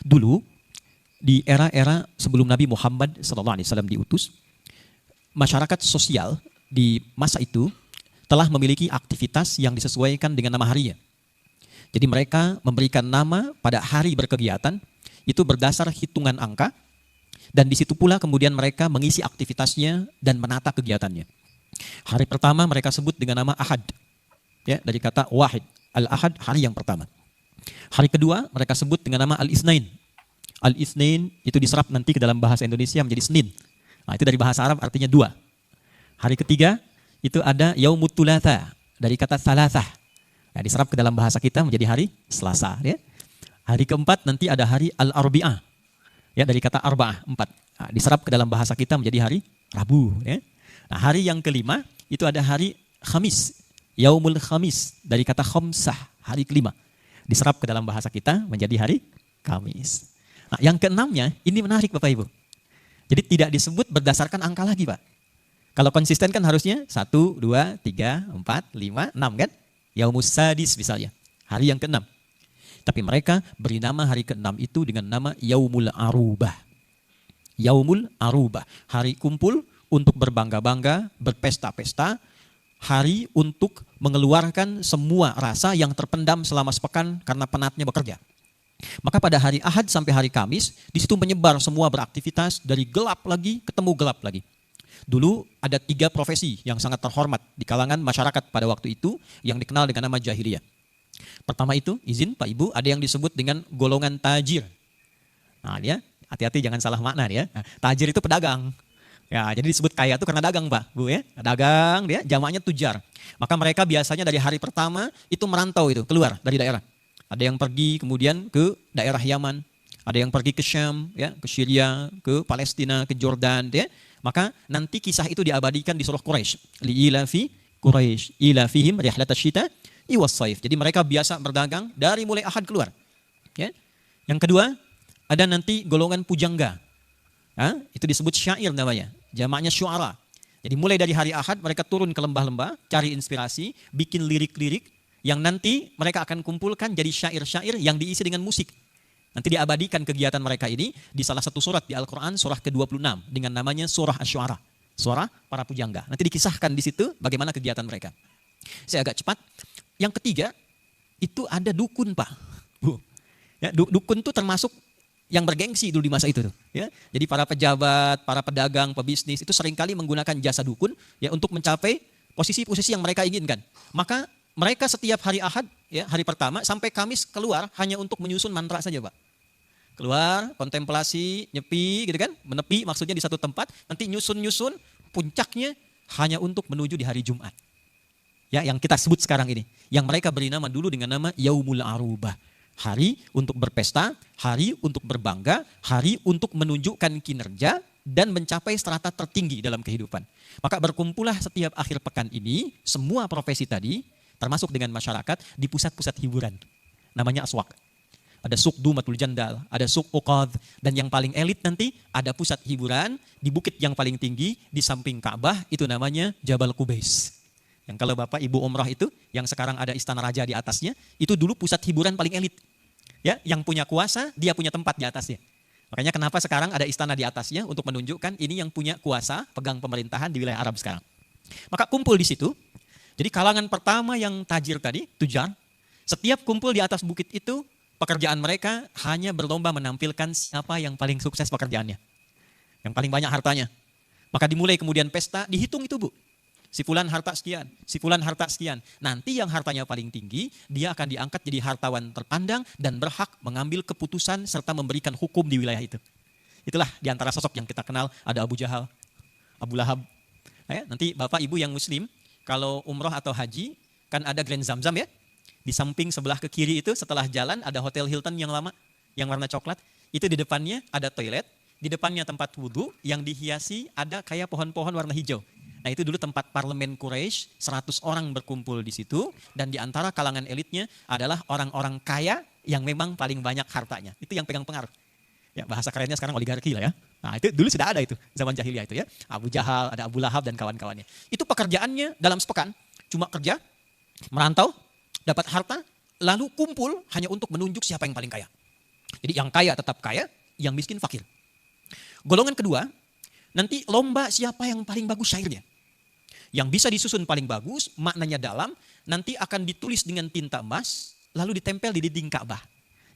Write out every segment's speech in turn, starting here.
Dulu di era-era sebelum Nabi Muhammad SAW diutus, masyarakat sosial di masa itu telah memiliki aktivitas yang disesuaikan dengan nama harinya. Jadi mereka memberikan nama pada hari berkegiatan itu berdasar hitungan angka, dan di situ pula kemudian mereka mengisi aktivitasnya dan menata kegiatannya. Hari pertama mereka sebut dengan nama Ahad, ya, dari kata wahid, al-Ahad, hari yang pertama. Hari kedua mereka sebut dengan nama al-Isnain. Al-Isnain itu diserap nanti ke dalam bahasa Indonesia menjadi Senin. Nah, itu dari bahasa Arab artinya dua. Hari ketiga itu ada Yaumut Thulatha, dari kata Thalathah. Nah, diserap ke dalam bahasa kita menjadi hari Selasa. Ya. Hari keempat nanti ada hari Al-Arbi'ah, ya, dari kata Arba'ah, 4. Nah, diserap ke dalam bahasa kita menjadi hari Rabu. Ya. Nah, hari yang kelima itu ada hari Khamis, Yaumul Khamis, dari kata Khamsah, hari kelima. Diserap ke dalam bahasa kita menjadi hari Kamis. Nah, yang keenamnya ini menarik Bapak Ibu. Jadi tidak disebut berdasarkan angka lagi Pak. Kalau konsisten kan harusnya 1, 2, 3, 4, 5, 6 kan? Yaumus Sadis misalnya, hari yang ke-6. Tapi mereka beri nama hari ke-6 itu dengan nama Yaumul Arubah. Yaumul Arubah, hari kumpul untuk berbangga-bangga, berpesta-pesta, hari untuk mengeluarkan semua rasa yang terpendam selama sepekan karena penatnya bekerja. Maka pada hari Ahad sampai hari Kamis, di situ menyebar semua beraktivitas dari gelap lagi ketemu gelap lagi. Dulu ada 3 profesi yang sangat terhormat di kalangan masyarakat pada waktu itu yang dikenal dengan nama jahiliyah. Pertama itu, izin Pak Ibu, ada yang disebut dengan golongan tajir. Nah dia, hati-hati jangan salah makna dia. Nah, tajir itu pedagang. Ya, jadi disebut kaya itu karena dagang Pak, Bu ya. Dagang dia, jamaknya tujar. Maka mereka biasanya dari hari pertama itu merantau itu, keluar dari daerah. Ada yang pergi kemudian ke daerah Yaman, ada yang pergi ke Syam, ya, ke Syria, ke Palestina, ke Jordan, ya. Maka nanti kisah itu diabadikan di surah Quraisy. Li'ilafi Quraisy, ilafihim rihlatash syita iwas saif. Jadi mereka biasa berdagang dari mulai Ahad keluar. Ya. Yang kedua, ada nanti golongan pujangga. Itu disebut syair namanya, jamaknya syu'ara. Jadi mulai dari hari Ahad mereka turun ke lembah-lembah, cari inspirasi, bikin lirik-lirik yang nanti mereka akan kumpulkan jadi syair-syair yang diisi dengan musik. Nanti diabadikan kegiatan mereka ini di salah satu surat di Al-Quran, surah ke-26 dengan namanya surah Asy-Syu'ara, surah para pujangga. Nanti dikisahkan di situ bagaimana kegiatan mereka. Saya agak cepat. Yang ketiga, itu ada dukun Pak. Bu. Ya, dukun itu termasuk yang bergengsi dulu di masa itu. Ya. Jadi para pejabat, para pedagang, pebisnis itu seringkali menggunakan jasa dukun ya untuk mencapai posisi-posisi yang mereka inginkan. Maka mereka setiap hari Ahad, ya, hari pertama sampai Kamis keluar hanya untuk menyusun mantra saja Pak. Keluar, kontemplasi, nyepi gitu kan, menepi maksudnya di satu tempat, nanti nyusun-nyusun, puncaknya hanya untuk menuju di hari Jumat. Ya, yang kita sebut sekarang ini. Yang mereka beri nama dulu dengan nama Yaumul Arubah. Hari untuk berpesta, hari untuk berbangga, hari untuk menunjukkan kinerja dan mencapai strata tertinggi dalam kehidupan. Maka berkumpullah setiap akhir pekan ini, semua profesi tadi, termasuk dengan masyarakat, di pusat-pusat hiburan. Namanya aswak. Ada suk Dumatul Jandal, ada suk Uqadh, dan yang paling elit nanti ada pusat hiburan di bukit yang paling tinggi, di samping Ka'bah, itu namanya Jabal Qubais. Yang kalau Bapak Ibu umrah itu, yang sekarang ada Istana Raja di atasnya, itu dulu pusat hiburan paling elit. Ya, yang punya kuasa, dia punya tempat di atasnya. Makanya kenapa sekarang ada istana di atasnya untuk menunjukkan ini yang punya kuasa, pegang pemerintahan di wilayah Arab sekarang. Maka kumpul di situ. Jadi kalangan pertama yang tajir tadi, tujar, setiap kumpul di atas bukit itu, pekerjaan mereka hanya berlomba menampilkan siapa yang paling sukses pekerjaannya. Yang paling banyak hartanya. Maka dimulai kemudian pesta, dihitung itu Bu. Si fulan harta sekian, si fulan harta sekian. Nanti yang hartanya paling tinggi, dia akan diangkat jadi hartawan terpandang dan berhak mengambil keputusan serta memberikan hukum di wilayah itu. Itulah diantara sosok yang kita kenal, ada Abu Jahal, Abu Lahab. Nanti Bapak Ibu yang Muslim, kalau umroh atau haji, kan ada Grand Zamzam ya. Di samping sebelah ke kiri itu setelah jalan ada Hotel Hilton yang lama, yang warna coklat. Itu di depannya ada toilet, di depannya tempat wudhu yang dihiasi ada kayak pohon-pohon warna hijau. Nah itu dulu tempat parlemen Quraisy, 100 orang berkumpul di situ. Dan di antara kalangan elitnya adalah orang-orang kaya yang memang paling banyak hartanya. Itu yang pegang pengaruh. Ya, bahasa kerennya sekarang oligarki lah ya. Nah itu dulu sudah ada itu, zaman jahiliyah itu ya. Abu Jahal, ada Abu Lahab dan kawan-kawannya. Itu pekerjaannya dalam sepekan, cuma kerja, merantau, dapat harta, lalu kumpul hanya untuk menunjuk siapa yang paling kaya. Jadi yang kaya tetap kaya, yang miskin fakir. Golongan kedua, nanti lomba siapa yang paling bagus syairnya. Yang bisa disusun paling bagus, maknanya dalam, nanti akan ditulis dengan tinta emas, lalu ditempel di dinding Ka'bah.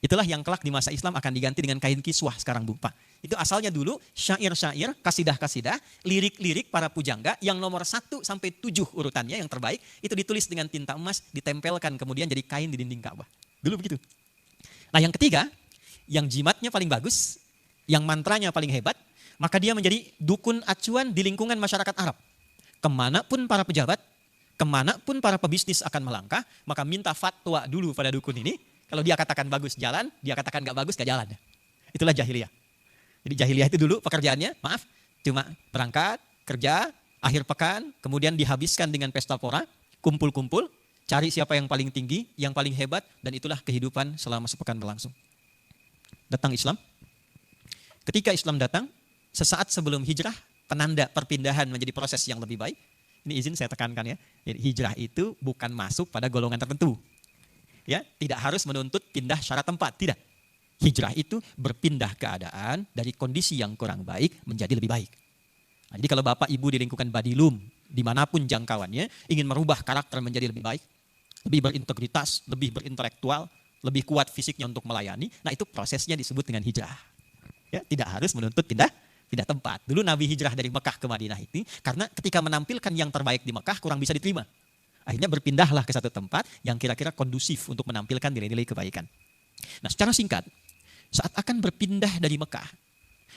Itulah yang kelak di masa Islam akan diganti dengan kain kiswah sekarang Bu Pak. Itu asalnya dulu syair-syair, kasidah-kasidah, lirik-lirik para pujangga yang nomor 1 sampai 7 urutannya yang terbaik, itu ditulis dengan tinta emas, ditempelkan kemudian jadi kain di dinding Ka'bah. Dulu begitu. Nah yang ketiga, yang jimatnya paling bagus, yang mantranya paling hebat, maka dia menjadi dukun acuan di lingkungan masyarakat Arab. Kemanapun para pejabat, kemanapun para pebisnis akan melangkah, maka minta fatwa dulu pada dukun ini. Kalau dia katakan bagus jalan, dia katakan gak bagus gak jalan. Itulah jahiliyah. Jadi jahiliyah itu dulu pekerjaannya, maaf, cuma berangkat, kerja, akhir pekan, kemudian dihabiskan dengan pesta pora, kumpul-kumpul, cari siapa yang paling tinggi, yang paling hebat, dan itulah kehidupan selama sepekan berlangsung. Datang Islam. Ketika Islam datang, sesaat sebelum hijrah, penanda perpindahan menjadi proses yang lebih baik. Ini izin saya tekankan ya. Jadi hijrah itu bukan masuk pada golongan tertentu. Ya, tidak harus menuntut pindah syarat tempat, tidak. Hijrah itu berpindah keadaan dari kondisi yang kurang baik menjadi lebih baik. Nah, jadi kalau Bapak Ibu di lingkungan Badilum, dimanapun jangkauannya, ingin merubah karakter menjadi lebih baik, lebih berintegritas, lebih berintelektual, lebih kuat fisiknya untuk melayani, nah itu prosesnya disebut dengan hijrah. Ya, tidak harus menuntut pindah tempat. Dulu Nabi hijrah dari Mekah ke Madinah ini, karena ketika menampilkan yang terbaik di Mekah kurang bisa diterima. Akhirnya berpindahlah ke satu tempat yang kira-kira kondusif untuk menampilkan nilai-nilai kebaikan. Nah secara singkat, saat akan berpindah dari Mekah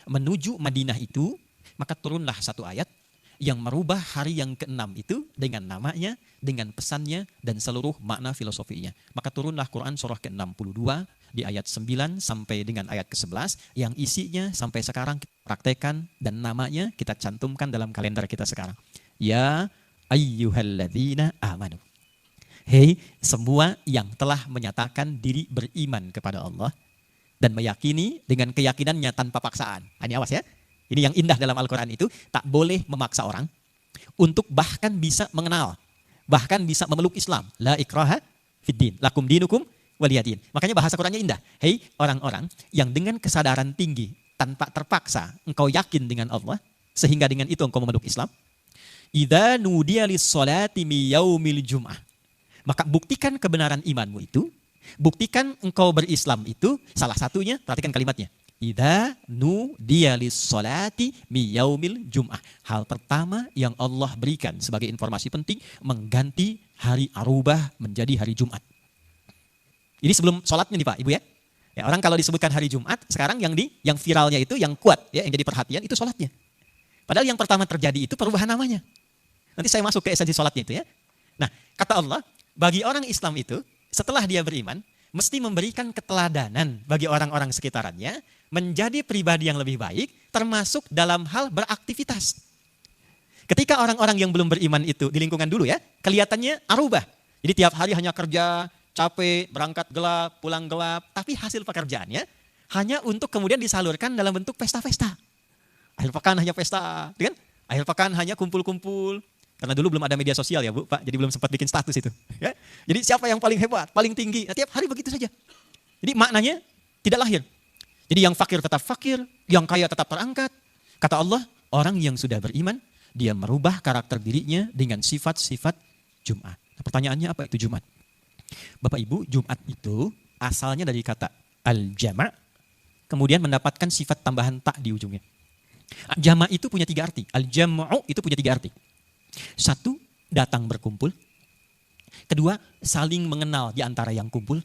menuju Madinah itu, maka turunlah satu ayat yang merubah hari yang ke-6 itu dengan namanya, dengan pesannya, dan seluruh makna filosofinya. Maka turunlah Quran surah ke-62 di ayat 9 sampai dengan ayat ke-11 yang isinya sampai sekarang kita praktekkan dan namanya kita cantumkan dalam kalender kita sekarang. Ya ayyuhalladzina amanu. Hei semua yang telah menyatakan diri beriman kepada Allah dan meyakini dengan keyakinannya tanpa paksaan. Ini awas ya. Ini yang indah dalam Al-Quran itu, tak boleh memaksa orang untuk bahkan bisa mengenal, bahkan bisa memeluk Islam. La ikraha fiddin, lakum dinukum waliyadin. Makanya bahasa Qurannya indah. Hei orang-orang yang dengan kesadaran tinggi tanpa terpaksa engkau yakin dengan Allah, sehingga dengan itu engkau memeluk Islam. Idza nudiya lis-sholati mi yaumil jum'ah. Maka buktikan kebenaran imanmu itu, buktikan engkau berislam itu, salah satunya, perhatikan kalimatnya. Idza nudiya lis-sholati mi yaumil jum'ah. Hal pertama yang Allah berikan sebagai informasi penting, mengganti hari Arubah menjadi hari Jumat. Ini sebelum sholatnya nih Pak, Ibu ya. Ya, orang kalau disebutkan hari Jumat, sekarang yang viralnya itu, yang kuat, ya, yang jadi perhatian itu sholatnya. Padahal yang pertama terjadi itu perubahan namanya. Nanti saya masuk ke esensi sholatnya itu ya. Nah, kata Allah, bagi orang Islam itu, setelah dia beriman, mesti memberikan keteladanan bagi orang-orang sekitarannya, menjadi pribadi yang lebih baik, termasuk dalam hal beraktivitas. Ketika orang-orang yang belum beriman itu di lingkungan dulu ya, kelihatannya arubah. Jadi tiap hari hanya kerja, capek, berangkat gelap, pulang gelap, tapi hasil pekerjaannya hanya untuk kemudian disalurkan dalam bentuk pesta-pesta. Akhir pekan hanya pesta, kan? Akhir pekan hanya kumpul-kumpul. Karena dulu belum ada media sosial ya Bu, Pak, jadi belum sempat bikin status itu. Ya? Jadi siapa yang paling hebat, paling tinggi, nah, tiap hari begitu saja. Jadi maknanya tidak lahir. Jadi yang fakir tetap fakir, yang kaya tetap terangkat. Kata Allah, orang yang sudah beriman, dia merubah karakter dirinya dengan sifat-sifat Jumat. Nah, pertanyaannya apa itu Jumat? Bapak Ibu, Jumat itu asalnya dari kata al-jama', kemudian mendapatkan sifat tambahan tak di ujungnya. Jama' itu punya 3 arti. Al-jam'u itu punya 3 arti. 1, datang berkumpul. 2, saling mengenal di antara yang kumpul.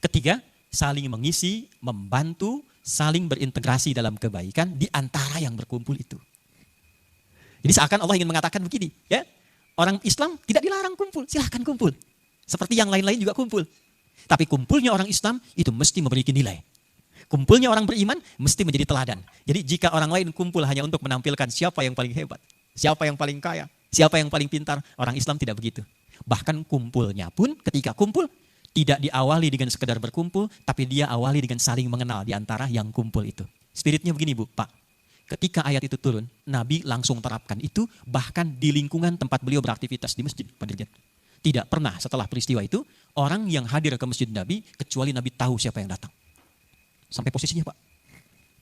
3, saling mengisi, membantu, saling berintegrasi dalam kebaikan di antara yang berkumpul itu. Jadi seakan Allah ingin mengatakan begini, ya, orang Islam tidak dilarang kumpul, silahkan kumpul. Seperti yang lain-lain juga kumpul. Tapi kumpulnya orang Islam itu mesti memiliki nilai. Kumpulnya orang beriman mesti menjadi teladan. Jadi jika orang lain kumpul hanya untuk menampilkan siapa yang paling hebat, siapa yang paling kaya, siapa yang paling pintar, orang Islam tidak begitu. Bahkan kumpulnya pun ketika kumpul tidak diawali dengan sekedar berkumpul, tapi dia awali dengan saling mengenal di antara yang kumpul itu. Spiritnya begini Bu, Pak. Ketika ayat itu turun, Nabi langsung terapkan itu bahkan di lingkungan tempat beliau beraktivitas di masjid. Tidak pernah setelah peristiwa itu orang yang hadir ke masjid Nabi kecuali Nabi tahu siapa yang datang. Sampai posisinya Pak.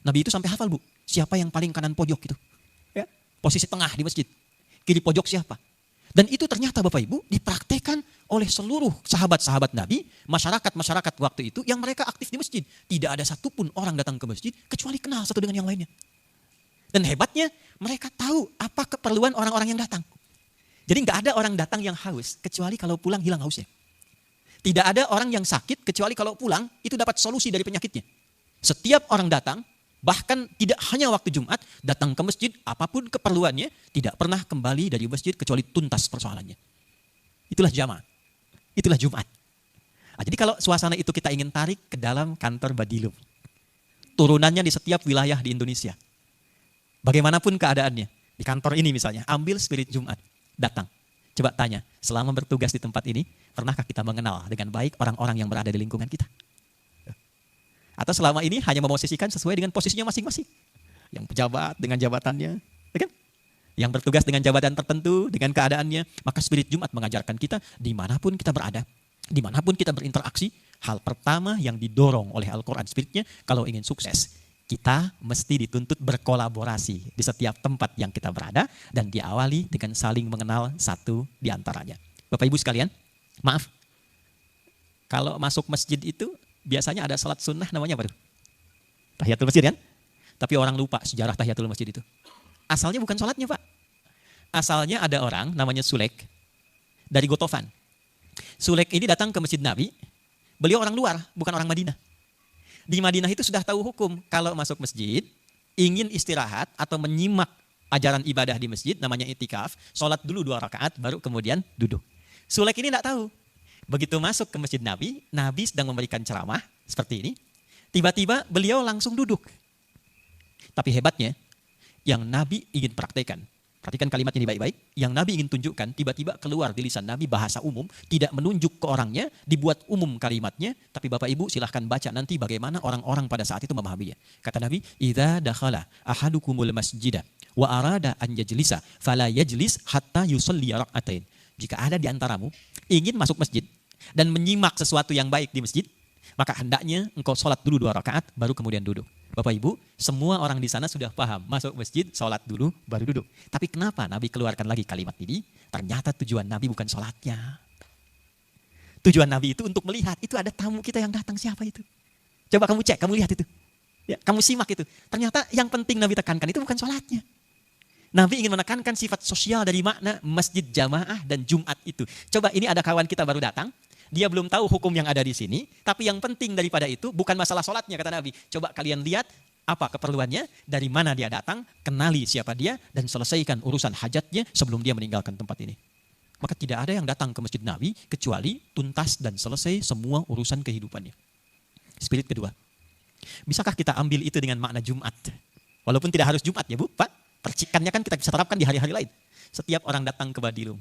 Nabi itu sampai hafal Bu, siapa yang paling kanan pojok gitu. Ya, posisi tengah di masjid. Kiri pojok siapa. Dan itu ternyata Bapak Ibu dipraktekkan oleh seluruh sahabat-sahabat Nabi, masyarakat-masyarakat waktu itu yang mereka aktif di masjid. Tidak ada satupun orang datang ke masjid kecuali kenal satu dengan yang lainnya. Dan hebatnya mereka tahu apa keperluan orang-orang yang datang. Jadi nggak ada orang datang yang haus kecuali kalau pulang hilang hausnya. Tidak ada orang yang sakit kecuali kalau pulang itu dapat solusi dari penyakitnya. Setiap orang datang, bahkan tidak hanya waktu Jumat, datang ke masjid apapun keperluannya, tidak pernah kembali dari masjid kecuali tuntas persoalannya. Itulah jamaah. Itulah Jumat. Nah, jadi kalau suasana itu kita ingin tarik ke dalam kantor Badilum. Turunannya di setiap wilayah di Indonesia. Bagaimanapun keadaannya. Di kantor ini misalnya, ambil spirit Jumat. Datang. Coba tanya, selama bertugas di tempat ini, pernahkah kita mengenal dengan baik orang-orang yang berada di lingkungan kita? Atau selama ini hanya memosisikan sesuai dengan posisinya masing-masing. Yang pejabat dengan jabatannya, ya kan? Yang bertugas dengan jabatan tertentu, dengan keadaannya. Maka spirit Jumat mengajarkan kita, dimanapun kita berada, dimanapun kita berinteraksi, hal pertama yang didorong oleh Al-Quran spiritnya, kalau ingin sukses, kita mesti dituntut berkolaborasi di setiap tempat yang kita berada dan diawali dengan saling mengenal satu di antaranya. Bapak Ibu sekalian, maaf, kalau masuk masjid itu biasanya ada salat sunnah namanya apa tuh? Tahiyatul masjid kan? Tapi orang lupa sejarah tahiyatul masjid itu. Asalnya bukan salatnya Pak. Asalnya ada orang namanya Sulek dari Gotofan. Sulek ini datang ke masjid Nabi, beliau orang luar, bukan orang Madinah. Di Madinah itu sudah tahu hukum, kalau masuk masjid, ingin istirahat atau menyimak ajaran ibadah di masjid, namanya itikaf, sholat dulu 2 rakaat, baru kemudian duduk. Sulek ini tidak tahu. Begitu masuk ke masjid Nabi, Nabi sedang memberikan ceramah, seperti ini, tiba-tiba beliau langsung duduk. Tapi hebatnya, yang Nabi ingin praktekkan, perhatikan kalimat ini baik-baik, yang Nabi ingin tunjukkan, tiba-tiba keluar di lisan Nabi bahasa umum, tidak menunjuk ke orangnya, dibuat umum kalimatnya, tapi Bapak Ibu silahkan baca nanti bagaimana orang-orang pada saat itu memahaminya. Kata Nabi, "Idza dakhala ahadukumul masjida wa arada an yajlisa, fala yajlis hatta yusalli rak'atain." Jika ada di antaramu ingin masuk masjid dan menyimak sesuatu yang baik di masjid, maka hendaknya engkau sholat dulu 2 rakaat, baru kemudian duduk. Bapak Ibu, semua orang di sana sudah paham, masuk masjid, sholat dulu, baru duduk. Tapi kenapa Nabi keluarkan lagi kalimat ini? Ternyata tujuan Nabi bukan sholatnya. Tujuan Nabi itu untuk melihat, itu ada tamu kita yang datang, siapa itu? Coba kamu cek, kamu lihat itu. Ya, kamu simak itu. Ternyata yang penting Nabi tekankan itu bukan sholatnya. Nabi ingin menekankan sifat sosial dari makna masjid jamaah dan Jumat itu. Coba ini ada kawan kita baru datang, dia belum tahu hukum yang ada di sini, tapi yang penting daripada itu bukan masalah sholatnya kata Nabi. Coba kalian lihat apa keperluannya, dari mana dia datang, kenali siapa dia, dan selesaikan urusan hajatnya sebelum dia meninggalkan tempat ini. Maka tidak ada yang datang ke masjid Nabi kecuali tuntas dan selesai semua urusan kehidupannya. Spirit kedua, bisakah kita ambil itu dengan makna Jumat? Walaupun tidak harus Jumat ya Bu, Pak. Percikannya kan kita bisa terapkan di hari-hari lain. Setiap orang datang ke Badilum,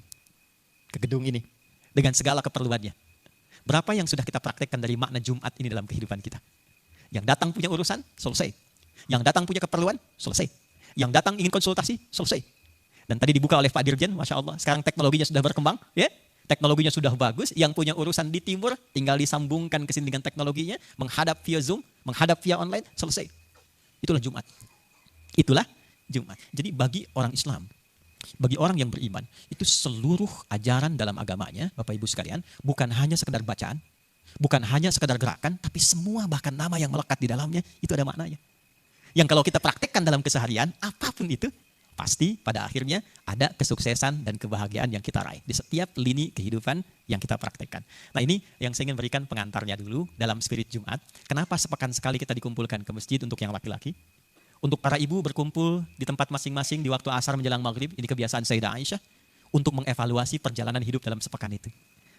ke gedung ini, dengan segala keperluannya. Berapa yang sudah kita praktekkan dari makna Jumat ini dalam kehidupan kita? Yang datang punya urusan, selesai. Yang datang punya keperluan, selesai. Yang datang ingin konsultasi, selesai. Dan tadi dibuka oleh Pak Dirjen, Masya Allah. Sekarang teknologinya sudah berkembang, ya. Teknologinya sudah bagus. Yang punya urusan di timur, tinggal disambungkan ke sini dengan teknologinya. Menghadap via Zoom, menghadap via online, selesai. Itulah Jumat. Itulah Jumat. Jadi bagi orang Islam, bagi orang yang beriman, itu seluruh ajaran dalam agamanya, Bapak Ibu sekalian, bukan hanya sekedar bacaan, bukan hanya sekedar gerakan, tapi semua bahkan nama yang melekat di dalamnya, itu ada maknanya. Yang kalau kita praktekkan dalam keseharian, apapun itu, pasti pada akhirnya ada kesuksesan dan kebahagiaan yang kita raih di setiap lini kehidupan yang kita praktekkan. Nah ini yang saya ingin berikan pengantarnya dulu dalam spirit Jumat. Kenapa sepekan sekali kita dikumpulkan ke masjid untuk yang laki-laki? Untuk para ibu berkumpul di tempat masing-masing di waktu asar menjelang maghrib, ini kebiasaan Sayyidah Aisyah, untuk mengevaluasi perjalanan hidup dalam sepekan itu.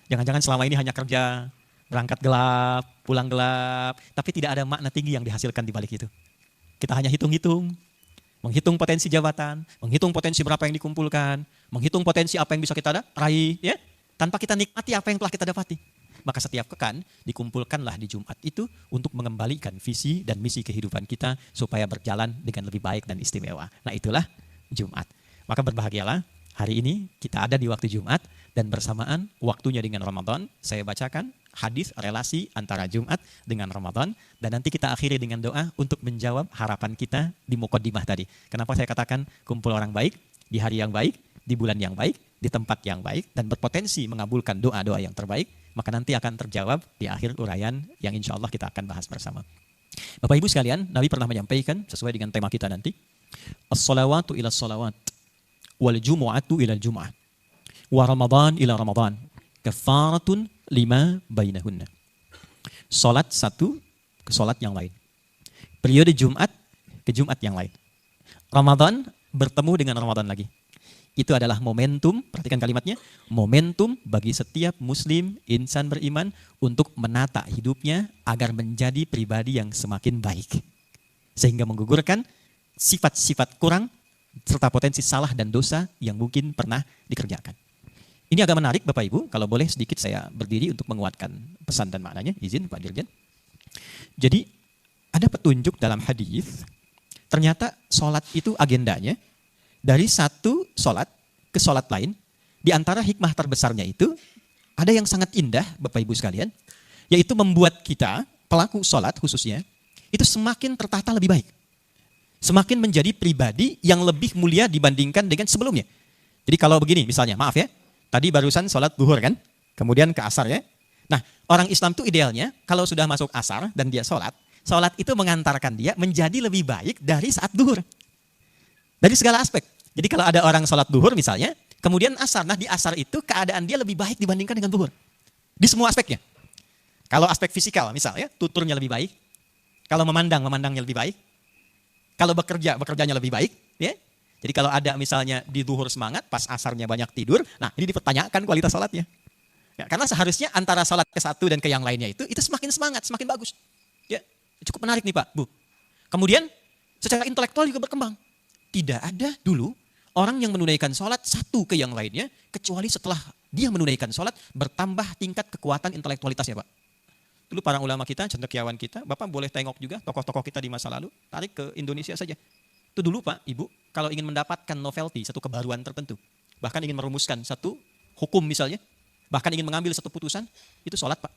Jangan-jangan selama ini hanya kerja, berangkat gelap, pulang gelap, tapi tidak ada makna tinggi yang dihasilkan di balik itu. Kita hanya hitung-hitung, menghitung potensi jabatan, menghitung potensi berapa yang dikumpulkan, menghitung potensi apa yang bisa kita raih, ya, tanpa kita nikmati apa yang telah kita dapati. Maka setiap pekan dikumpulkanlah di Jumat itu untuk mengembalikan visi dan misi kehidupan kita supaya berjalan dengan lebih baik dan istimewa. Nah itulah Jumat. Maka berbahagialah hari ini kita ada di waktu Jumat dan bersamaan waktunya dengan Ramadan. Saya bacakan hadis relasi antara Jumat dengan Ramadan. Dan nanti kita akhiri dengan doa untuk menjawab harapan kita di muqaddimah tadi. Kenapa saya katakan kumpul orang baik di hari yang baik, di bulan yang baik, di tempat yang baik, dan berpotensi mengabulkan doa-doa yang terbaik, maka nanti akan terjawab di akhir uraian yang insya Allah kita akan bahas bersama. Bapak Ibu sekalian, Nabi pernah menyampaikan sesuai dengan tema kita nanti, as-salawatu ila salawat, wal jumu'atu ila jum'ah, wa Ramadan ila Ramadan, kafaratun lima bainahunna. Salat satu ke salat yang lain. Periode Jumat ke Jumat yang lain. Ramadan bertemu dengan Ramadan lagi. Itu adalah momentum, perhatikan kalimatnya, momentum bagi setiap muslim, insan beriman untuk menata hidupnya agar menjadi pribadi yang semakin baik. Sehingga menggugurkan sifat-sifat kurang serta potensi salah dan dosa yang mungkin pernah dikerjakan. Ini agak menarik Bapak Ibu, kalau boleh sedikit saya berdiri untuk menguatkan pesan dan maknanya, izin Pak Dirjen. Jadi ada petunjuk dalam hadis, ternyata sholat itu agendanya dari satu sholat ke sholat lain. Di antara hikmah terbesarnya itu ada yang sangat indah Bapak Ibu sekalian, yaitu membuat kita pelaku sholat khususnya itu semakin tertata lebih baik, semakin menjadi pribadi yang lebih mulia dibandingkan dengan sebelumnya. Jadi kalau begini misalnya, maaf ya, tadi barusan sholat duhur kan, kemudian ke asar ya. Nah, orang Islam itu idealnya kalau sudah masuk asar dan dia sholat itu mengantarkan dia menjadi lebih baik dari saat duhur. Dari segala aspek. Jadi kalau ada orang sholat duhur misalnya, kemudian asar, nah di asar itu keadaan dia lebih baik dibandingkan dengan duhur. Di semua aspeknya. Kalau aspek fisikal misalnya, tuturnya lebih baik. Kalau memandangnya lebih baik. Kalau bekerjanya lebih baik. Ya. Jadi kalau ada misalnya di duhur semangat, pas asarnya banyak tidur, nah ini dipertanyakan kualitas sholatnya. Ya, karena seharusnya antara sholat ke satu dan ke yang lainnya itu semakin semangat, semakin bagus. Ya, cukup menarik nih Pak, Bu. Kemudian secara intelektual juga berkembang. Tidak ada dulu orang yang menunaikan sholat satu ke yang lainnya, kecuali setelah dia menunaikan sholat bertambah tingkat kekuatan intelektualitasnya Pak. Dulu para ulama kita, cendekiawan kita, Bapak boleh tengok juga tokoh-tokoh kita di masa lalu, tarik ke Indonesia saja. Itu dulu Pak, Ibu, kalau ingin mendapatkan novelty, satu kebaruan tertentu, bahkan ingin merumuskan satu hukum misalnya, bahkan ingin mengambil satu putusan, itu sholat Pak.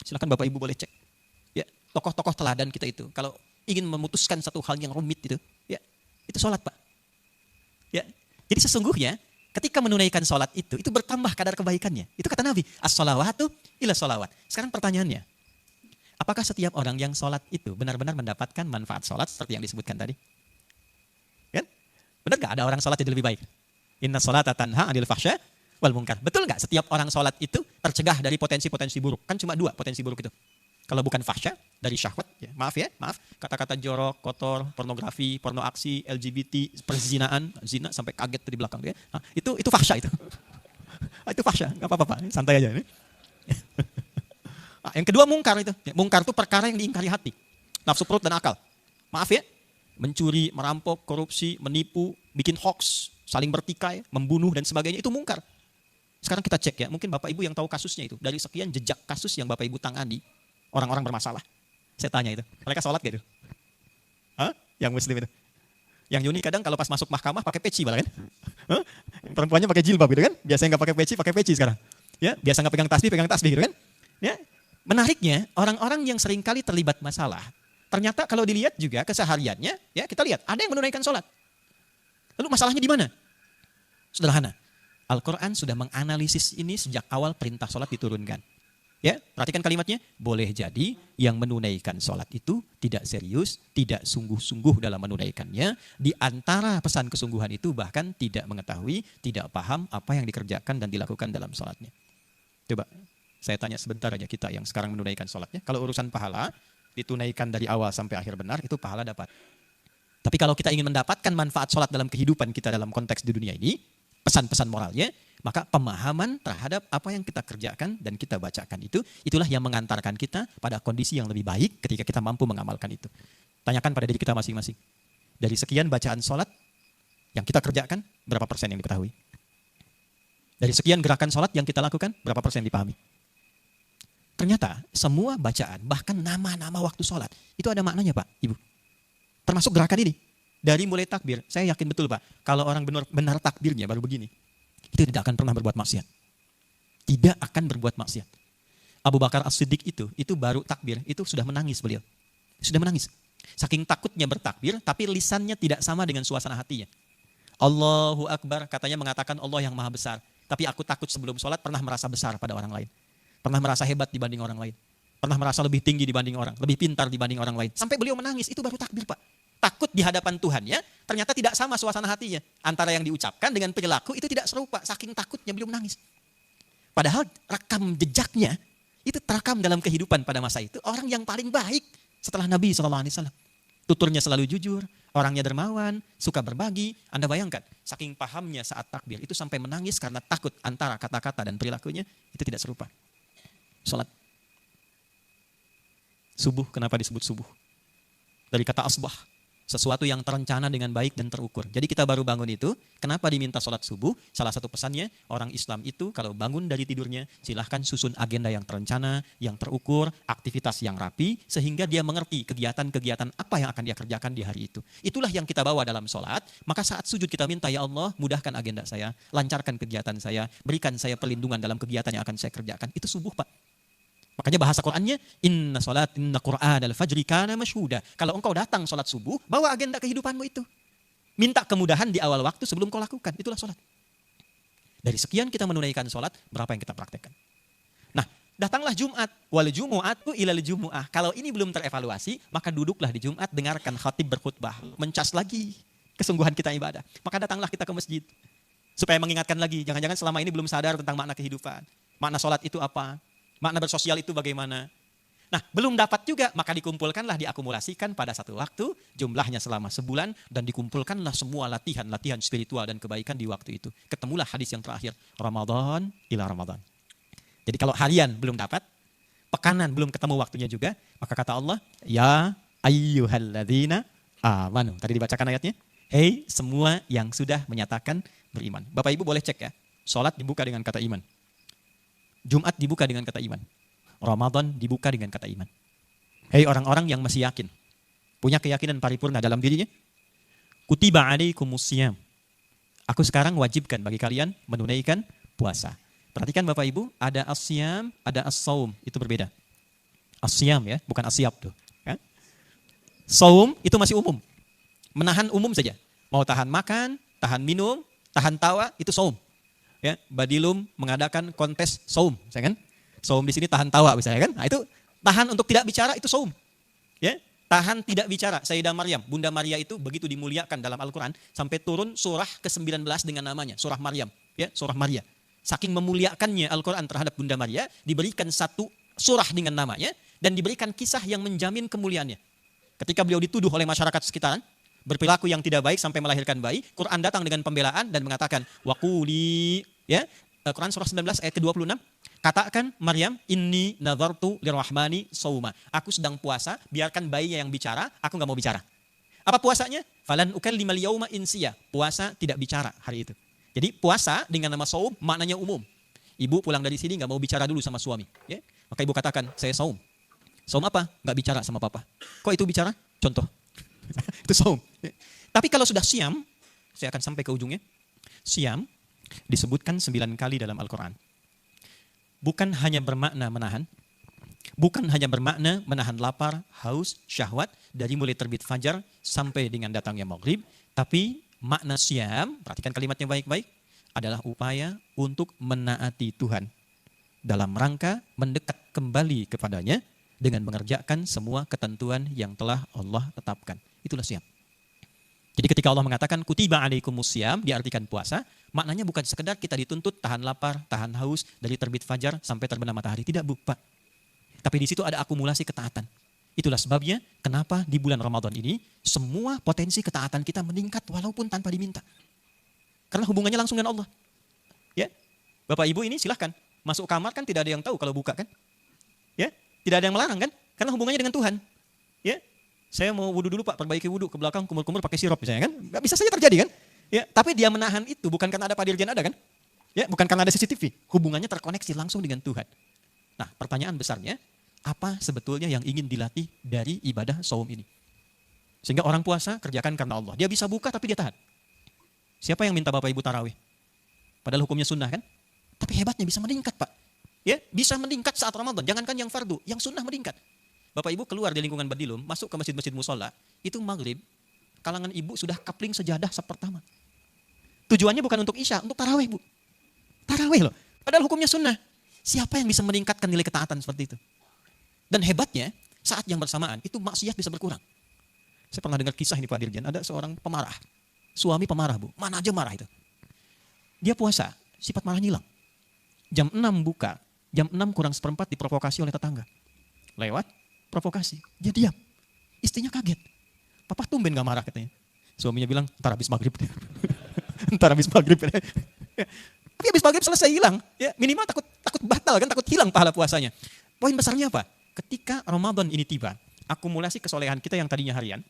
Silakan Bapak Ibu boleh cek. Ya, tokoh-tokoh teladan kita itu, kalau ingin memutuskan satu hal yang rumit itu, ya, itu sholat Pak. Ya, jadi sesungguhnya ketika menunaikan sholat itu bertambah kadar kebaikannya. Itu kata Nabi, as-sholawatu ila sholawat. Sekarang pertanyaannya, apakah setiap orang yang sholat itu benar-benar mendapatkan manfaat sholat seperti yang disebutkan tadi? Kan? Benar gak ada orang sholat jadi lebih baik? Inna sholata tanha anil fahsya wal munkar. Betul gak setiap orang sholat itu tercegah dari potensi-potensi buruk? Kan cuma dua potensi buruk itu. Kalau bukan fahsya, dari syahwat, ya, maaf, kata-kata jorok, kotor, pornografi, porno aksi, LGBT, perzinaan, zina sampai kaget di belakang dia. Nah, itu fahsya itu. Itu fahsya, nggak apa-apa Pak, santai aja. Nah, yang kedua mungkar itu. Mungkar itu perkara yang diingkari hati, nafsu perut dan akal. Maaf ya, mencuri, merampok, korupsi, menipu, bikin hoax, saling bertikai, membunuh dan sebagainya itu mungkar. Sekarang kita cek ya, mungkin Bapak Ibu yang tahu kasusnya itu dari sekian jejak kasus yang Bapak Ibu tangani. Orang-orang bermasalah. Saya tanya itu, mereka sholat gak itu? Hah? Yang muslim itu. Yang Yuni kadang kalau pas masuk mahkamah pakai peci malah kan? Hah? Perempuannya pakai jilbab gitu kan? Biasanya gak pakai peci sekarang. Ya, biasa gak pegang tasbih gitu kan? Ya. Menariknya, orang-orang yang seringkali terlibat masalah, ternyata kalau dilihat juga kesehariannya, ya kita lihat, ada yang menunaikan sholat. Lalu masalahnya di mana? Sederhana. Al-Quran sudah menganalisis ini sejak awal perintah sholat diturunkan. Ya, perhatikan kalimatnya, boleh jadi yang menunaikan sholat itu tidak serius, tidak sungguh-sungguh dalam menunaikannya. Di antara pesan kesungguhan itu bahkan tidak mengetahui, tidak paham apa yang dikerjakan dan dilakukan dalam sholatnya. Coba, saya tanya sebentar aja kita yang sekarang menunaikan sholatnya. Kalau urusan pahala, ditunaikan dari awal sampai akhir benar, itu pahala dapat. Tapi kalau kita ingin mendapatkan manfaat sholat dalam kehidupan kita dalam konteks di dunia ini, pesan-pesan moralnya, maka pemahaman terhadap apa yang kita kerjakan dan kita bacakan itulah yang mengantarkan kita pada kondisi yang lebih baik ketika kita mampu mengamalkan itu. Tanyakan pada diri kita masing-masing. Dari sekian bacaan sholat yang kita kerjakan, berapa persen yang diketahui? Dari sekian gerakan sholat yang kita lakukan, berapa persen dipahami? Ternyata semua bacaan, bahkan nama-nama waktu sholat, itu ada maknanya Pak, Ibu. Termasuk gerakan ini. Dari mulai takbir, saya yakin betul Pak, kalau orang benar takbirnya baru begini, itu tidak akan pernah berbuat maksiat. Tidak akan berbuat maksiat. Abu Bakar As-Siddiq itu baru takbir, itu sudah menangis beliau. Sudah menangis. Saking takutnya bertakbir, tapi lisannya tidak sama dengan suasana hatinya. Allahu Akbar, katanya mengatakan Allah yang maha besar. Tapi aku takut sebelum sholat pernah merasa besar pada orang lain. Pernah merasa hebat dibanding orang lain. Pernah merasa lebih tinggi dibanding orang, lebih pintar dibanding orang lain. Sampai beliau menangis, itu baru takbir Pak. Takut di hadapan Tuhannya, ternyata tidak sama suasana hatinya. Antara yang diucapkan dengan perilaku itu tidak serupa. Saking takutnya beliau menangis. Padahal rekam jejaknya, itu terekam dalam kehidupan pada masa itu. Orang yang paling baik setelah Nabi SAW. Tuturnya selalu jujur, orangnya dermawan, suka berbagi. Anda bayangkan, saking pahamnya saat takbir, itu sampai menangis karena takut antara kata-kata dan perilakunya, itu tidak serupa. Salat. Subuh, kenapa disebut subuh? Dari kata asbah. Sesuatu yang terencana dengan baik dan terukur. Jadi kita baru bangun itu, kenapa diminta sholat subuh? Salah satu pesannya, orang Islam itu kalau bangun dari tidurnya, silahkan susun agenda yang terencana, yang terukur, aktivitas yang rapi, sehingga dia mengerti kegiatan-kegiatan apa yang akan dia kerjakan di hari itu. Itulah yang kita bawa dalam sholat, maka saat sujud kita minta, ya Allah, mudahkan agenda saya, lancarkan kegiatan saya, berikan saya perlindungan dalam kegiatan yang akan saya kerjakan. Itu subuh Pak. Makanya bahasa Qur'annya, inna Qur'an al-fajri kana masyhuda. Kalau engkau datang sholat subuh, bawa agenda kehidupanmu itu. Minta kemudahan di awal waktu sebelum kau lakukan. Itulah sholat. Dari sekian kita menunaikan sholat, berapa yang kita praktekkan? Nah, datanglah Jumat. Wal jumu'atu ilal jumu'ah. Kalau ini belum terevaluasi, maka duduklah di Jumat, dengarkan khatib berkhutbah. Mencas lagi kesungguhan kita ibadah. Maka datanglah kita ke masjid. Supaya mengingatkan lagi, jangan-jangan selama ini belum sadar tentang makna kehidupan. Makna sholat itu apa? Makna bersosial itu bagaimana? Nah, belum dapat juga, maka dikumpulkanlah, diakumulasikan pada satu waktu, jumlahnya selama sebulan, dan dikumpulkanlah semua latihan spiritual dan kebaikan di waktu itu. Ketemulah hadis yang terakhir, Ramadan ila Ramadan. Jadi kalau harian belum dapat, pekanan belum ketemu waktunya juga, maka kata Allah, ya ayyuhalladzina amanu. Tadi dibacakan ayatnya, hei semua yang sudah menyatakan beriman. Bapak Ibu boleh cek ya, sholat dibuka dengan kata iman. Jumat dibuka dengan kata iman. Ramadan dibuka dengan kata iman. Hei orang-orang yang masih yakin, punya keyakinan paripurna dalam dirinya. Kutiba alaikumusiyam. Aku sekarang wajibkan bagi kalian menunaikan puasa. Perhatikan Bapak Ibu, ada asyam, ada as-saum, itu berbeda. Asyam ya, bukan asyab tuh. Ya. Saum itu masih umum. Menahan umum saja. Mau tahan makan, tahan minum, tahan tawa, itu saum. Ya, Badilum mengadakan kontes saum, saya kan? Saum di sini tahan tawa misalnya kan? Nah, itu tahan untuk tidak bicara itu saum. Ya, tahan tidak bicara. Sayyidah Maryam, Bunda Maria itu begitu dimuliakan dalam Al-Qur'an sampai turun surah ke-19 dengan namanya, surah Maryam, ya, surah Maria. Saking memuliakannya Al-Qur'an terhadap Bunda Maria, diberikan satu surah dengan namanya dan diberikan kisah yang menjamin kemuliaannya. Ketika beliau dituduh oleh masyarakat sekitaran berperilaku yang tidak baik sampai melahirkan bayi, Quran datang dengan pembelaan dan mengatakan waquli, ya, Quran surah 19 ayat ke-26, katakan Maryam, inni nazartu lirrahmani sauma. Aku sedang puasa, biarkan bayinya yang bicara, aku enggak mau bicara. Apa puasanya? Falan ukallimal yauma insiya. Puasa tidak bicara hari itu. Jadi puasa dengan nama saum maknanya umum. Ibu pulang dari sini enggak mau bicara dulu sama suami, ya. Maka ibu katakan, saya saum. Saum apa? Enggak bicara sama papa. Kok itu bicara? Contoh. Itu saum. Tapi kalau sudah siam, saya akan sampai ke ujungnya. Siam disebutkan 9 kali dalam Al-Quran. Bukan hanya bermakna menahan, bukan hanya bermakna menahan lapar, haus, syahwat dari mulai terbit fajar sampai dengan datangnya maghrib, tapi makna siam, perhatikan kalimatnya baik-baik, adalah upaya untuk menaati Tuhan dalam rangka mendekat kembali kepadanya dengan mengerjakan semua ketentuan yang telah Allah tetapkan. Itulah siam. Jadi ketika Allah mengatakan kutiba alaikumusiyam, diartikan puasa, maknanya bukan sekedar kita dituntut tahan lapar, tahan haus dari terbit fajar sampai terbenam matahari. Tidak, Pak. Tapi di situ ada akumulasi ketaatan. Itulah sebabnya kenapa di bulan Ramadan ini semua potensi ketaatan kita meningkat walaupun tanpa diminta. Karena hubungannya langsung dengan Allah. Ya, Bapak Ibu ini silahkan masuk kamar kan tidak ada yang tahu kalau buka kan? Ya, tidak ada yang melarang kan? Karena hubungannya dengan Tuhan. Ya, saya mau wudhu dulu Pak, perbaiki wudhu ke belakang, kumur-kumur pakai sirup misalnya kan? Gak bisa saja terjadi kan? Ya, tapi dia menahan itu bukan karena ada Pak Dirjen ada kan? Ya, bukan karena ada CCTV. Hubungannya terkoneksi langsung dengan Tuhan. Nah, pertanyaan besarnya, apa sebetulnya yang ingin dilatih dari ibadah saum ini? Sehingga orang puasa kerjakan karena Allah. Dia bisa buka tapi dia tahan. Siapa yang minta Bapak Ibu tarawih? Padahal hukumnya sunnah kan? Tapi hebatnya bisa meningkat Pak. ya bisa meningkat saat Ramadan. Jangankan yang fardu, yang sunnah meningkat. Bapak Ibu keluar di lingkungan Badilum, masuk ke masjid-masjid musola, itu maghrib, kalangan ibu sudah kapling sejadah pertama. Tujuannya bukan untuk isya, untuk tarawih Bu. Tarawih loh. Padahal hukumnya sunnah. Siapa yang bisa meningkatkan nilai ketaatan seperti itu? Dan hebatnya, saat yang bersamaan, itu maksiat bisa berkurang. Saya pernah dengar kisah ini Pak Dirjen, ada seorang pemarah. Suami pemarah Bu, mana aja marah itu. Dia puasa, sifat marahnya hilang. Jam 6 buka, jam 6 kurang seperempat diprovokasi oleh tetangga. Lewat, provokasi. Dia diam. Istrinya kaget. Papa tumben gak marah katanya. Suaminya bilang, ntar habis maghrib. Ntar habis maghrib. Tapi habis maghrib selesai hilang. Ya, minimal takut batal kan, takut hilang pahala puasanya. Poin besarnya apa? Ketika Ramadan ini tiba, akumulasi kesolehan kita yang tadinya harian,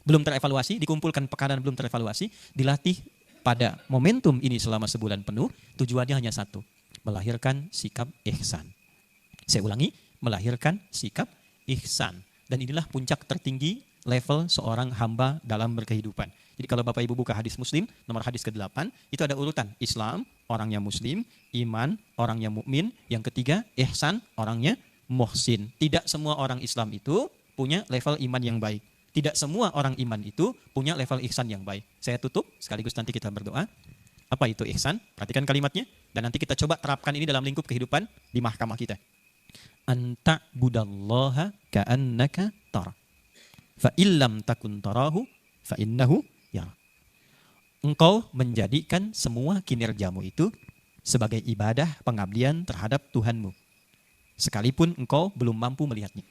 belum terevaluasi, dikumpulkan pekan belum terevaluasi, dilatih pada momentum ini selama sebulan penuh, tujuannya hanya satu, melahirkan sikap ihsan. Saya ulangi, melahirkan sikap ihsan. Dan inilah puncak tertinggi level seorang hamba dalam berkehidupan. Jadi kalau Bapak Ibu buka hadis Muslim, nomor hadis ke-8, itu ada urutan. Islam, orangnya Muslim. Iman, orangnya mukmin. Yang ketiga, ihsan, orangnya muhsin. Tidak semua orang Islam itu punya level iman yang baik. Tidak semua orang iman itu punya level ihsan yang baik. Saya tutup, sekaligus nanti kita berdoa. Apa itu ihsan? Perhatikan kalimatnya. Dan nanti kita coba terapkan ini dalam lingkup kehidupan di mahkamah kita. Anta budallaha ka'annaka tara. Fa illam takun tarahu fa innahu yara. Engkau menjadikan semua kinerjamu itu sebagai ibadah pengabdian terhadap Tuhanmu. Sekalipun engkau belum mampu melihatnya.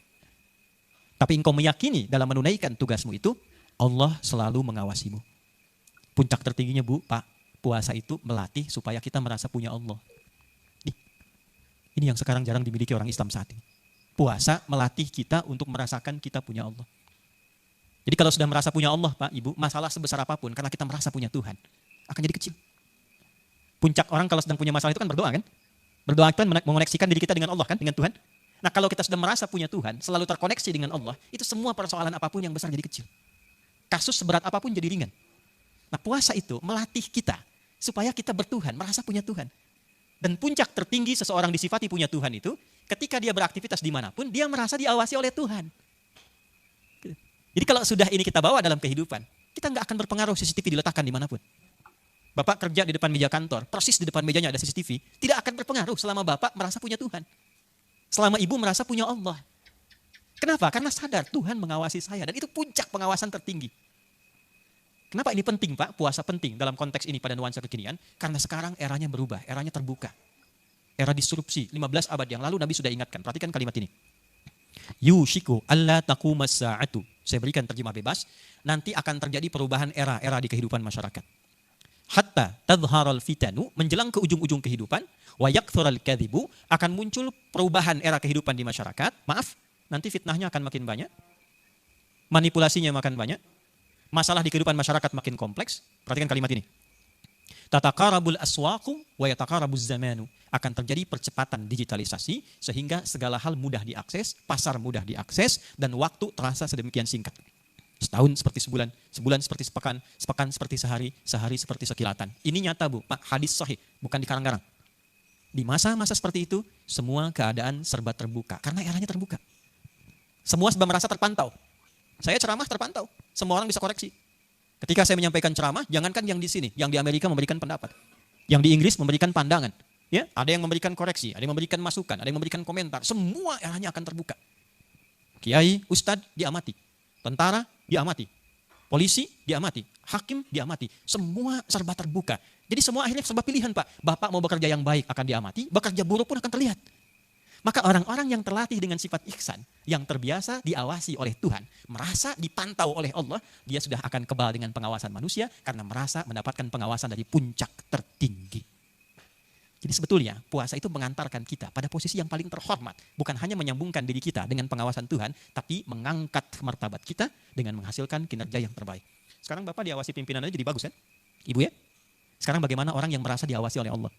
Tapi engkau meyakini dalam menunaikan tugasmu itu, Allah selalu mengawasimu. Puncak tertingginya Bu, Pak, puasa itu melatih supaya kita merasa punya Allah. Ini yang sekarang jarang dimiliki orang Islam saat ini. Puasa melatih kita untuk merasakan kita punya Allah. Jadi kalau sudah merasa punya Allah, Pak, Ibu, masalah sebesar apapun, karena kita merasa punya Tuhan, akan jadi kecil. Puncak orang kalau sedang punya masalah itu kan berdoa kan? Berdoa itu kan mengoneksikan diri kita dengan Allah kan, dengan Tuhan. Nah kalau kita sudah merasa punya Tuhan, selalu terkoneksi dengan Allah, itu semua persoalan apapun yang besar jadi kecil. Kasus seberat apapun jadi ringan. Nah puasa itu melatih kita, supaya kita bertuhan, merasa punya Tuhan. Dan puncak tertinggi seseorang disifati punya Tuhan itu, ketika dia beraktivitas dimanapun, dia merasa diawasi oleh Tuhan. Jadi kalau sudah ini kita bawa dalam kehidupan, kita nggak akan berpengaruh CCTV diletakkan dimanapun. Bapak kerja di depan meja kantor, persis di depan mejanya ada CCTV, tidak akan berpengaruh selama Bapak merasa punya Tuhan. Selama Ibu merasa punya Allah. Kenapa? Karena sadar Tuhan mengawasi saya, dan itu puncak pengawasan tertinggi. Kenapa ini penting Pak? Puasa penting dalam konteks ini pada nuansa kekinian, karena sekarang eranya berubah, eranya terbuka. Era disrupsi, 15 abad yang lalu Nabi sudah ingatkan, perhatikan kalimat ini. Yushiku alla taqumas sa'atu. Saya berikan terjemah bebas. Nanti akan terjadi perubahan era di kehidupan masyarakat. Hatta tadharal fitanu, menjelang ke ujung-ujung kehidupan, wa yakthural kadhibu, akan muncul perubahan era kehidupan di masyarakat. Maaf, nanti fitnahnya akan makin banyak. Manipulasinya makin banyak. Masalah di kehidupan masyarakat makin kompleks. Perhatikan kalimat ini. Tatakarabul aswaqu wa yatakarabuz zamanu. Akan terjadi percepatan digitalisasi sehingga segala hal mudah diakses, pasar mudah diakses, dan waktu terasa sedemikian singkat. Setahun seperti sebulan, sebulan seperti sepekan, sepekan seperti sehari, sehari seperti sekilatan. Ini nyata Bu, Pak, hadis sahih, bukan dikarang-karang. Di masa-masa seperti itu, semua keadaan serba terbuka, karena eranya terbuka. Semua serba merasa terpantau. Saya ceramah terpantau, semua orang bisa koreksi. Ketika saya menyampaikan ceramah, jangankan yang di sini, yang di Amerika memberikan pendapat. Yang di Inggris memberikan pandangan. Ya, ada yang memberikan koreksi, ada yang memberikan masukan, ada yang memberikan komentar. Semua eranya akan terbuka. Kiai, ustadz diamati. Tentara diamati. Polisi diamati. Hakim diamati. Semua serba terbuka. Jadi semua akhirnya serba pilihan Pak. Bapak mau bekerja yang baik akan diamati, bekerja buruk pun akan terlihat. Maka orang-orang yang terlatih dengan sifat ihsan, yang terbiasa diawasi oleh Tuhan, merasa dipantau oleh Allah, dia sudah akan kebal dengan pengawasan manusia karena merasa mendapatkan pengawasan dari puncak tertinggi. Jadi sebetulnya puasa itu mengantarkan kita pada posisi yang paling terhormat. Bukan hanya menyambungkan diri kita dengan pengawasan Tuhan, tapi mengangkat martabat kita dengan menghasilkan kinerja yang terbaik. Sekarang Bapak diawasi pimpinan aja jadi bagus kan? Ibu ya? Sekarang bagaimana orang yang merasa diawasi oleh Allah?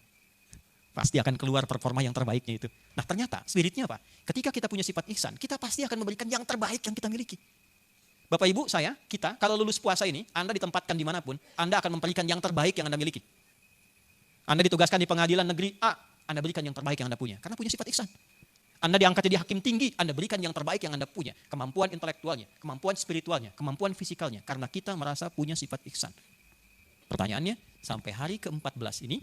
Pasti akan keluar performa yang terbaiknya itu. Nah ternyata spiritnya apa? Ketika kita punya sifat ihsan, kita pasti akan memberikan yang terbaik yang kita miliki. Bapak Ibu, saya, kita, kalau lulus puasa ini, Anda ditempatkan dimanapun, Anda akan memberikan yang terbaik yang Anda miliki. Anda ditugaskan di pengadilan negeri A, Anda berikan yang terbaik yang Anda punya. Karena punya sifat ihsan. Anda diangkat jadi hakim tinggi, Anda berikan yang terbaik yang Anda punya. Kemampuan intelektualnya, kemampuan spiritualnya, kemampuan fisikalnya. Karena kita merasa punya sifat ihsan. Pertanyaannya, sampai hari ke-14 ini,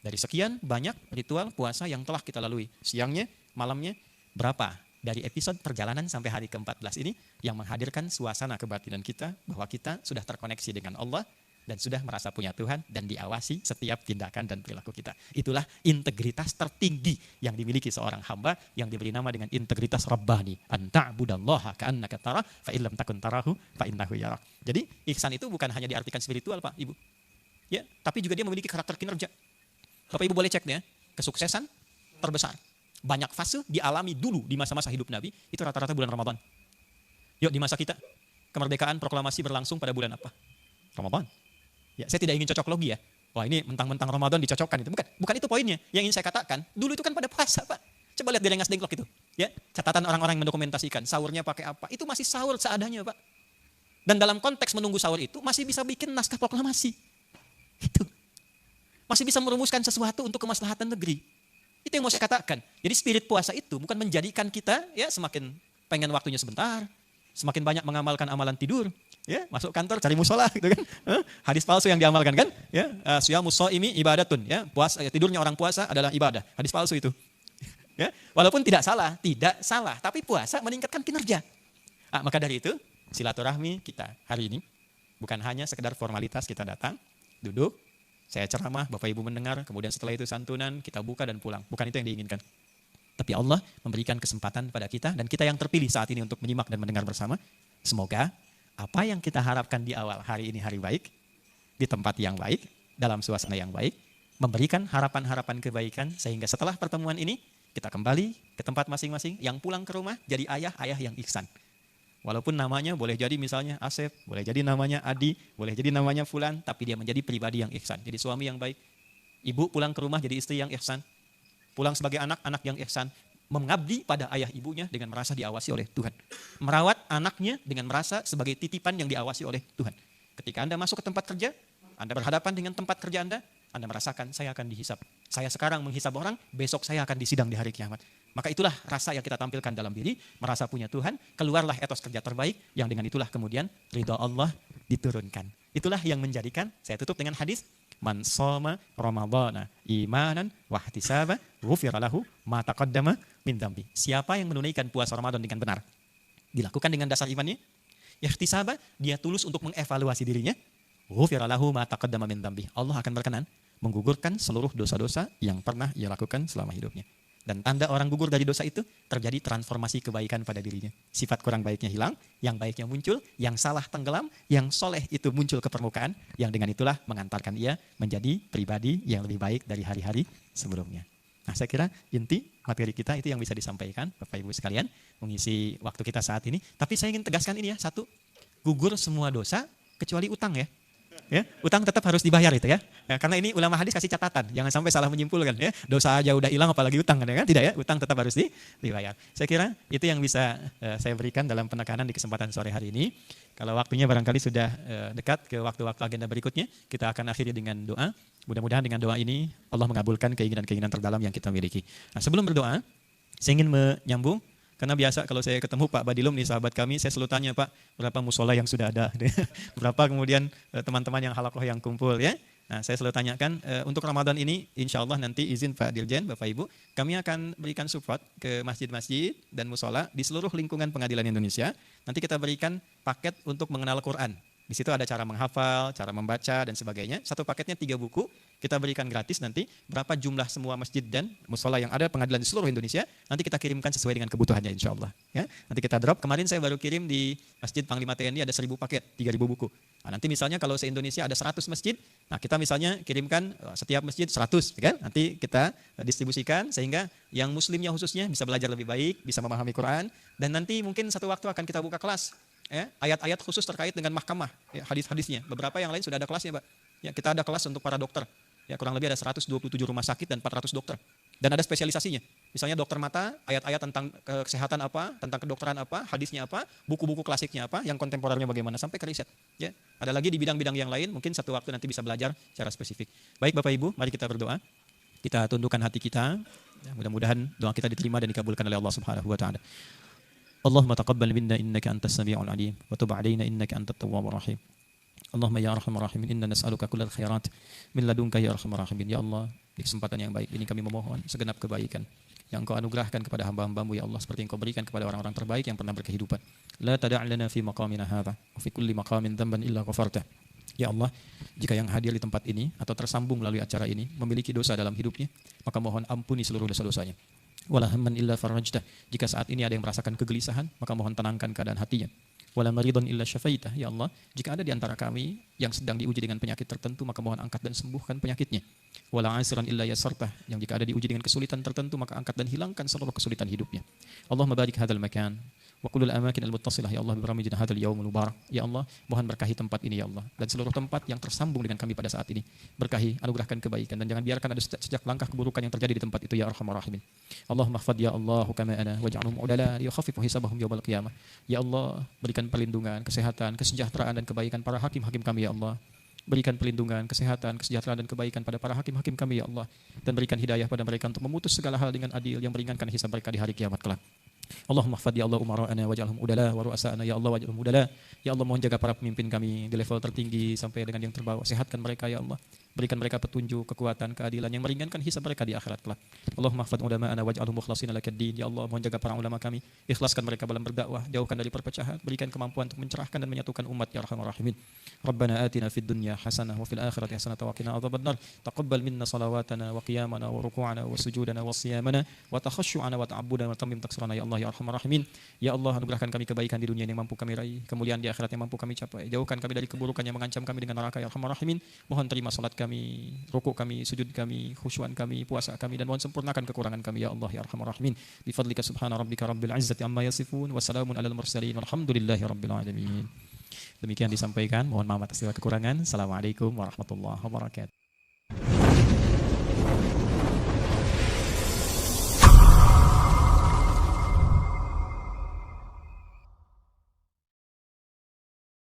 dari sekian banyak ritual puasa yang telah kita lalui, siangnya, malamnya, berapa dari episode perjalanan sampai hari ke-14 ini yang menghadirkan suasana kebatinan kita bahwa kita sudah terkoneksi dengan Allah dan sudah merasa punya Tuhan dan diawasi setiap tindakan dan perilaku kita. Itulah integritas tertinggi yang dimiliki seorang hamba yang diberi nama dengan integritas Rabbani. An ta'budallaha ka'annaka tarah fa illam takun tarahu fa innahu yarak. Jadi ihsan itu bukan hanya diartikan spiritual, Pak, Ibu. Ya, tapi juga dia memiliki karakter kinerja. Bapak Ibu boleh cek ya, kesuksesan terbesar. Banyak fase dialami dulu di masa-masa hidup Nabi, itu rata-rata bulan Ramadan. Yuk di masa kita, kemerdekaan proklamasi berlangsung pada bulan apa? Ramadan. Ya, saya tidak ingin cocok logi ya. Wah ini mentang-mentang Ramadan dicocokkan itu. Bukan itu poinnya. Yang ingin saya katakan, dulu itu kan pada puasa, Pak. Coba lihat di Rengas Dengklok itu. Ya, catatan orang-orang yang mendokumentasikan, sahurnya pakai apa. Itu masih sahur seadanya, Pak. Dan dalam konteks menunggu sahur itu, masih bisa bikin naskah proklamasi. Itu. Masih bisa merumuskan sesuatu untuk kemaslahatan negeri. Itu yang mau saya katakan. Jadi spirit puasa itu bukan menjadikan kita ya semakin pengen waktunya sebentar, semakin banyak mengamalkan amalan tidur, ya masuk kantor cari musola gitu kan. Hadis palsu yang diamalkan kan, ya siyamus shaimi ibadatun, ya puasa tidurnya orang puasa adalah ibadah. Hadis palsu itu. Ya, walaupun tidak salah, tapi puasa meningkatkan kinerja. Maka dari itu silaturahmi kita hari ini bukan hanya sekedar formalitas kita datang, duduk, saya ceramah, Bapak Ibu mendengar, kemudian setelah itu santunan, kita buka dan pulang. Bukan itu yang diinginkan. Tapi Allah memberikan kesempatan pada kita dan kita yang terpilih saat ini untuk menyimak dan mendengar bersama. Semoga apa yang kita harapkan di awal hari ini hari baik, di tempat yang baik, dalam suasana yang baik, memberikan harapan-harapan kebaikan sehingga setelah pertemuan ini kita kembali ke tempat masing-masing, yang pulang ke rumah jadi ayah-ayah yang ihsan. Walaupun namanya boleh jadi misalnya Asep, boleh jadi namanya Adi, boleh jadi namanya Fulan, tapi dia menjadi pribadi yang ihsan. Jadi suami yang baik. Ibu pulang ke rumah jadi istri yang ihsan. Pulang sebagai anak, anak yang ihsan. Mengabdi pada ayah ibunya dengan merasa diawasi oleh Tuhan. Merawat anaknya dengan merasa sebagai titipan yang diawasi oleh Tuhan. Ketika Anda masuk ke tempat kerja, Anda berhadapan dengan tempat kerja Anda merasakan saya akan dihisap. Saya sekarang menghisap orang, besok saya akan disidang di hari kiamat. Maka itulah rasa yang kita tampilkan dalam diri, merasa punya Tuhan, keluarlah etos kerja terbaik, yang dengan itulah kemudian ridha Allah diturunkan. Itulah yang menjadikan, saya tutup dengan hadis, man shoma ramadhana imanan wahtisaba ghufira lahu ma taqaddama min dzambi. Siapa yang menunaikan puasa Ramadan dengan benar, dilakukan dengan dasar imannya, ihtisaba, dia tulus untuk mengevaluasi dirinya, ghufira lahu ma taqaddama min dzambi. Allah akan berkenan menggugurkan seluruh dosa-dosa yang pernah ia lakukan selama hidupnya. Dan tanda orang gugur dari dosa itu terjadi transformasi kebaikan pada dirinya. Sifat kurang baiknya hilang, yang baiknya muncul, yang salah tenggelam, yang soleh itu muncul ke permukaan, yang dengan itulah mengantarkan ia menjadi pribadi yang lebih baik dari hari-hari sebelumnya. Nah, saya kira inti materi kita itu yang bisa disampaikan Bapak Ibu sekalian mengisi waktu kita saat ini. Tapi saya ingin tegaskan ini ya, satu, gugur semua dosa kecuali utang ya. Ya, utang tetap harus dibayar itu ya. Karena ini ulama hadis kasih catatan, jangan sampai salah menyimpulkan ya. Dosa aja udah hilang apalagi utang kan? Tidak ya, utang tetap harus dibayar. Saya kira itu yang bisa saya berikan dalam penekanan di kesempatan sore hari ini. Kalau waktunya barangkali sudah dekat ke waktu-waktu agenda berikutnya, kita akan akhiri dengan doa. Mudah-mudahan dengan doa ini Allah mengabulkan keinginan-keinginan terdalam yang kita miliki. Nah, sebelum berdoa, saya ingin menyambung. Karena biasa kalau saya ketemu Pak Badilum nih sahabat kami, saya selalu tanya Pak, berapa musola yang sudah ada? Berapa kemudian teman-teman yang halakoh yang kumpul ya? Nah, saya selalu tanyakan untuk Ramadan ini, insya Allah nanti izin Pak Dirjen, Bapak Ibu, kami akan berikan support ke masjid-masjid dan musola di seluruh lingkungan Pengadilan Indonesia. Nanti kita berikan paket untuk mengenal Quran. Di situ ada cara menghafal, cara membaca dan sebagainya. Satu paketnya 3 buku, kita berikan gratis nanti. Berapa jumlah semua masjid dan musola yang ada pengadilan di seluruh Indonesia, nanti kita kirimkan sesuai dengan kebutuhannya insya Allah. Ya, nanti kita drop. Kemarin saya baru kirim di Masjid Panglima TNI ada 1000 paket, 3000 buku. Nah, nanti misalnya kalau se-Indonesia ada 100 masjid, nah kita misalnya kirimkan setiap masjid 100, kan? Nanti kita distribusikan sehingga yang muslimnya khususnya bisa belajar lebih baik, bisa memahami Quran, dan nanti mungkin satu waktu akan kita buka kelas. Ya, ayat-ayat khusus terkait dengan mahkamah, ya, hadis-hadisnya. Beberapa yang lain sudah ada kelasnya, Pak. Ya, kita ada kelas untuk para dokter. Ya, kurang lebih ada 127 rumah sakit dan 400 dokter. Dan ada spesialisasinya. Misalnya dokter mata, ayat-ayat tentang kesehatan apa, tentang kedokteran apa, hadisnya apa, buku-buku klasiknya apa, yang kontemporernya bagaimana, sampai ke riset. Ya, ada lagi di bidang-bidang yang lain, mungkin satu waktu nanti bisa belajar secara spesifik. Baik Bapak Ibu, mari kita berdoa. Kita tundukkan hati kita. Mudah-mudahan doa kita diterima dan dikabulkan oleh Allah Subhanahu wa taala. Allahumma taqabbal minna innaka antas sami'ul alim wa tub 'alaina innaka antat tawwabur rahim. Allahumma ya arhamar rahimin inna nas'aluka kullal khairat min ladunka ya arhamar rahimin. Ya Allah, di kesempatan yang baik ini kami memohon segenap kebaikan yang Engkau anugerahkan kepada hamba-hambamu ya Allah, seperti Engkau berikan kepada orang-orang terbaik yang pernah berkehidupan. La tada' lana fi maqamina hadha wa fi kulli maqamin dhanban illa ghafartah. Ya Allah, jika yang hadir di tempat ini atau tersambung melalui acara ini memiliki dosa dalam hidupnya, maka mohon ampuni seluruh dosa-dosanya. Wala hamman illa farajtah. Jika saat ini ada yang merasakan kegelisahan, maka mohon tenangkan keadaan hatinya. Wala maridun illa syafaitah. Ya Allah, jika ada di antara kami yang sedang diuji dengan penyakit tertentu, maka mohon angkat dan sembuhkan penyakitnya. Wala asiran illa yasartah. Yang jika ada diuji dengan kesulitan tertentu, maka angkat dan hilangkan seluruh kesulitan hidupnya. Allahumma barik hadzal makan wa kullul amakin al-muttasilah ya Allah bi barakati hadzal yaumul mubarak. Ya Allah, mohon berkahi tempat ini ya Allah dan seluruh tempat yang tersambung dengan kami pada saat ini. Berkahi, anugerahkan kebaikan dan jangan biarkan ada sejak langkah keburukan yang terjadi di tempat itu ya arhamar rahimin. Allahumma ihfadh ya Allah hukama'ana waj'alhum udala yukhaffifu hisabahum yaumil qiyamah. Ya Allah, berikan perlindungan, kesehatan, kesejahteraan dan kebaikan para hakim-hakim kami ya Allah. Berikan perlindungan, kesehatan, kesejahteraan dan kebaikan pada para hakim-hakim kami ya Allah, dan berikan hidayah pada mereka untuk memutus segala hal dengan adil yang meringankan hisab mereka di hari kiamat kelak. Allahumma ihfadh ya Allah umara'ana waj'alhum udala wa ru'asa'ana ya Allah waj'alhum udala. Ya Allah, mohon jaga para pemimpin kami di level tertinggi sampai dengan yang terbawah. Sehatkan mereka ya Allah. Berikan mereka petunjuk, kekuatan, keadilan yang meringankan hisab mereka di akhirat kelak. Allahumma ihfadh ulama'ana waj'alhum mukhlashina lakad-din. Ya Allah, mohon jaga para ulama kami. Ikhlaskan mereka dalam berdakwah, jauhkan dari perpecahan, berikan kemampuan untuk mencerahkan dan menyatukan umat ya arhamar rahimin. Rabbana atina fid dunya hasanah wa fil akhirati hasanah wa qina adzabannar. Taqabbal minna salawatana wa qiyamana wa ruku'ana wa sujudana wa siyamana wa takhashu'ana wa ta'abbudana wa tammim taqsirana ya Allah ya arhamar rahimin. Ya Allah, anugerahkan kami kebaikan di dunia yang mampu kami raih, kemuliaan di akhirat yang mampu kami capai. Jauhkan kami dari keburukan yang mengancam kami dengan neraka ya arhamar rahimin. Mohon terima salat kami, rukuk kami, sujud kami, khusyuan kami, puasa kami, dan mohon sempurnakan kekurangan kami ya Allah ya arhamar rahimin. Bi fadlika subhana rabbika rabbil izzati amma yasifun wa salamun alal mursalin walhamdulillahi rabbil alamin. Demikian disampaikan, mohon maaf atas segala kekurangan. Assalamualaikum warahmatullahi wabarakatuh.